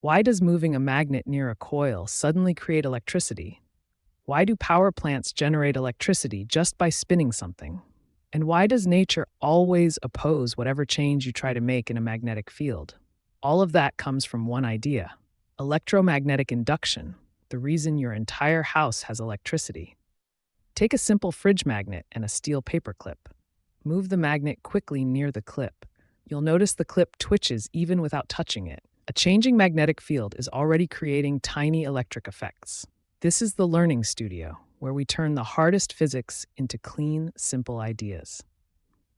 Why does moving a magnet near a coil suddenly create electricity? Why do power plants generate electricity just by spinning something? And why does nature always oppose whatever change you try to make in a magnetic field? All of that comes from one idea: electromagnetic induction, the reason your entire house has electricity. Take a simple fridge magnet and a steel paper clip. Move the magnet quickly near the clip. You'll notice the clip twitches even without touching it. A changing magnetic field is already creating tiny electric effects. This is the learning studio, where we turn the hardest physics into clean, simple ideas.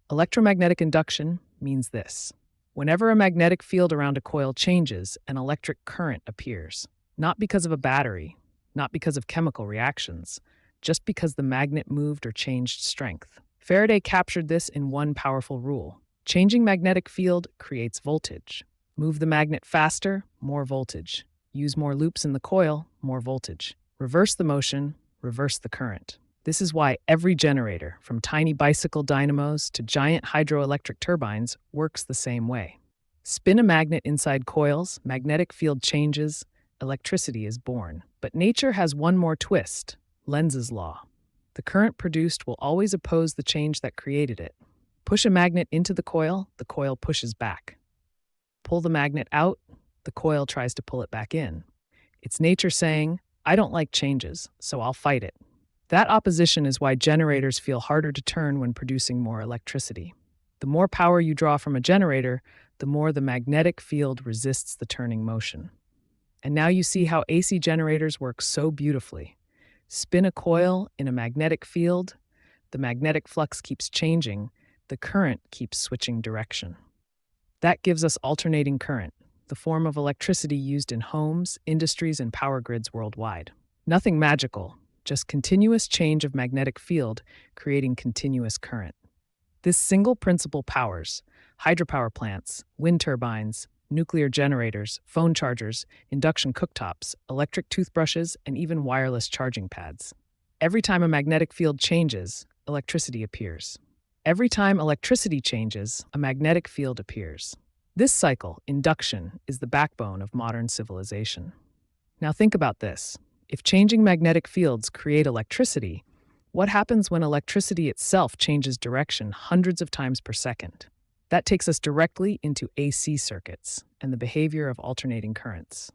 Electromagnetic induction means this: whenever a magnetic field around a coil changes, an electric current appears. Not because of a battery, not because of chemical reactions, just because the magnet moved or changed strength. Faraday captured this in one powerful rule: changing magnetic field creates voltage. Move the magnet faster, more voltage. Use more loops in the coil, more voltage. Reverse the motion, reverse the current. This is why every generator, from tiny bicycle dynamos to giant hydroelectric turbines, works the same way. Spin a magnet inside coils, magnetic field changes, electricity is born. But nature has one more twist: Lenz's law. The current produced will always oppose the change that created it. Push a magnet into the coil pushes back. Pull the magnet out, the coil tries to pull it back in. It's nature saying, I don't like changes, so I'll fight it. That opposition is why generators feel harder to turn when producing more electricity. The more power you draw from a generator, the more the magnetic field resists the turning motion. And now you see how AC generators work so beautifully. Spin a coil in a magnetic field, the magnetic flux keeps changing, the current keeps switching direction. That gives us alternating current, the form of electricity used in homes, industries, and power grids worldwide. Nothing magical, just continuous change of magnetic field creating continuous current. This single principle powers hydropower plants, wind turbines, nuclear generators, phone chargers, induction cooktops, electric toothbrushes, and even wireless charging pads. Every time a magnetic field changes, electricity appears. Every time electricity changes, a magnetic field appears. This cycle, induction, is the backbone of modern civilization. Now think about this. If changing magnetic fields create electricity, what happens when electricity itself changes direction hundreds of times per second? That takes us directly into AC circuits and the behavior of alternating currents.